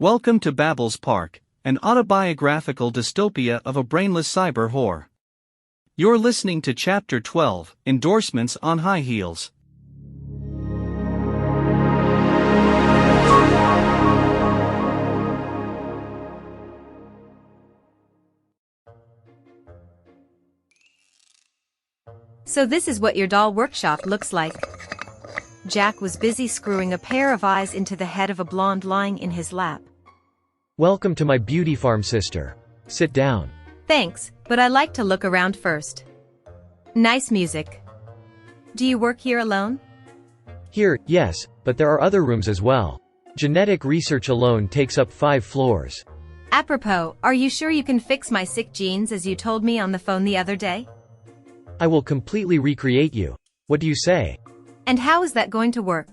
Welcome to Babel's Park, an autobiographical dystopia of a brainless cyber whore. You're listening to Chapter 12, Endorsements on High Heels. So this is what your doll workshop looks like. Jack was busy screwing a pair of eyes into the head of a blonde lying in his lap. Welcome to my beauty farm, sister. Sit down. Thanks, but I like to look around first. Nice music. Do you work here alone? Here, yes, but there are other rooms as well. Genetic research alone takes up 5 floors. Apropos, are you sure you can fix my sick genes as you told me on the phone the other day? I will completely recreate you. What do you say? And how is that going to work?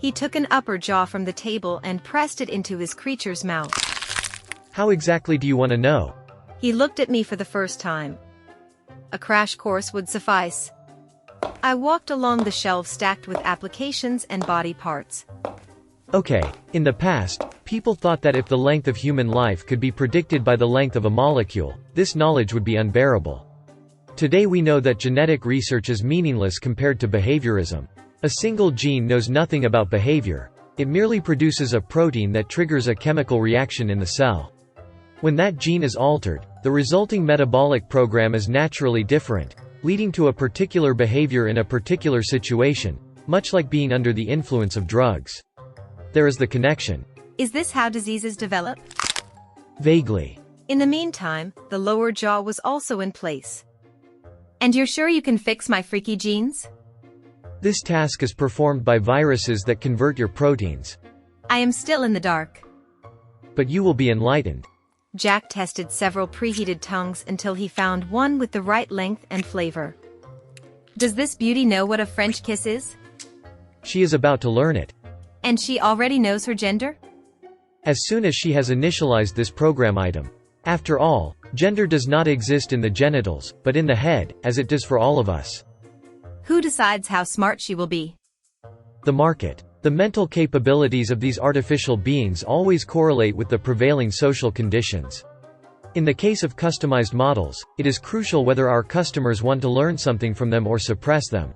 He took an upper jaw from the table and pressed it into his creature's mouth. How exactly do you want to know? He looked at me for the first time. A crash course would suffice. I walked along the shelves stacked with applications and body parts. Okay, in the past, people thought that if the length of human life could be predicted by the length of a molecule, this knowledge would be unbearable. Today we know that genetic research is meaningless compared to behaviorism. A single gene knows nothing about behavior. It merely produces a protein that triggers a chemical reaction in the cell. When that gene is altered, the resulting metabolic program is naturally different, leading to a particular behavior in a particular situation, much like being under the influence of drugs. There is the connection. Is this how diseases develop? Vaguely. In the meantime, the lower jaw was also in place. And you're sure you can fix my freaky genes? This task is performed by viruses that convert your proteins. I am still in the dark. But you will be enlightened. Jack tested several preheated tongues until he found one with the right length and flavor. Does this beauty know what a French kiss is? She is about to learn it. And she already knows her gender? As soon as she has initialized this program item. After all, gender does not exist in the genitals, but in the head, as it does for all of us. Who decides how smart she will be? The market. The mental capabilities of these artificial beings always correlate with the prevailing social conditions. In the case of customized models, it is crucial whether our customers want to learn something from them or suppress them.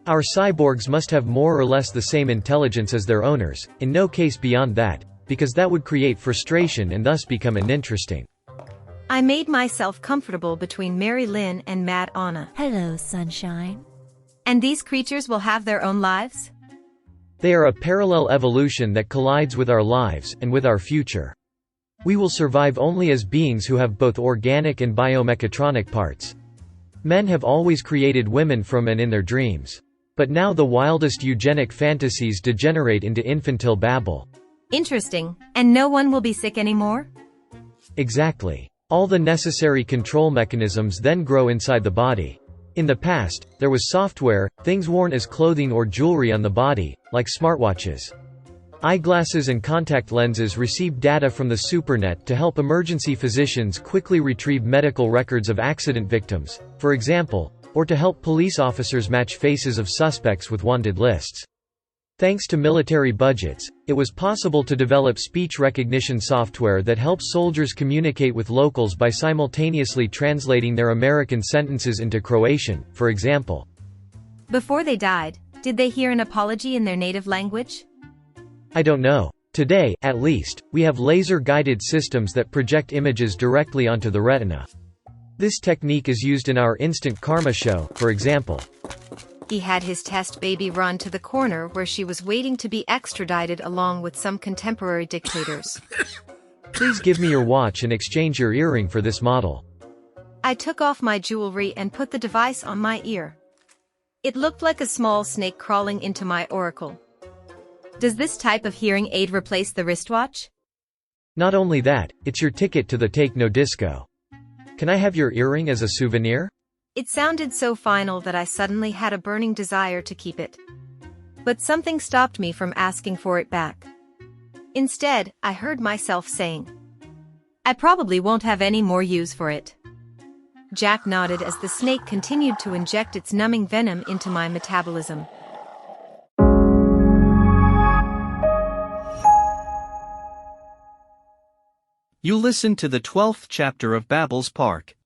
Our cyborgs must have more or less the same intelligence as their owners, in no case beyond that, because that would create frustration and thus become uninteresting. I made myself comfortable between Mary Lynn and Mad Anna. Hello, sunshine. And these creatures will have their own lives? They are a parallel evolution that collides with our lives, and with our future. We will survive only as beings who have both organic and biomechatronic parts. Men have always created women from and in their dreams. But now the wildest eugenic fantasies degenerate into infantile babble. Interesting. And no one will be sick anymore? Exactly. All the necessary control mechanisms then grow inside the body. In the past, there was software, things worn as clothing or jewelry on the body, like smartwatches. Eyeglasses and contact lenses received data from the supernet to help emergency physicians quickly retrieve medical records of accident victims, for example, or to help police officers match faces of suspects with wanted lists. Thanks to military budgets, it was possible to develop speech recognition software that helps soldiers communicate with locals by simultaneously translating their American sentences into Croatian, for example. Before they died, did they hear an apology in their native language? I don't know. Today, at least, we have laser-guided systems that project images directly onto the retina. This technique is used in our instant karma show, for example. He had his test baby run to the corner where she was waiting to be extradited along with some contemporary dictators. Please give me your watch and exchange your earring for this model. I took off my jewelry and put the device on my ear. It looked like a small snake crawling into my auricle. Does this type of hearing aid replace the wristwatch? Not only that, it's your ticket to the Take No Disco. Can I have your earring as a souvenir? It sounded so final that I suddenly had a burning desire to keep it. But something stopped me from asking for it back. Instead, I heard myself saying, I probably won't have any more use for it. Jack nodded as the snake continued to inject its numbing venom into my metabolism. You listen to the 12th chapter of Babel's Park.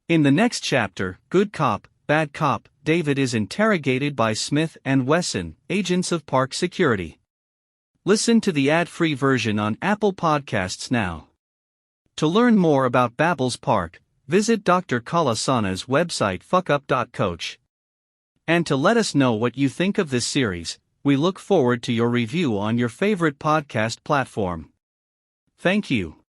In the next chapter, Good Cop, Bad Cop, David is interrogated by Smith and Wesson, agents of park security. Listen to the ad-free version on Apple Podcasts now. To learn more about Babel's Park, visit Dr. Kalasana's website fuckup.coach. And to let us know what you think of this series, we look forward to your review on your favorite podcast platform. Thank you.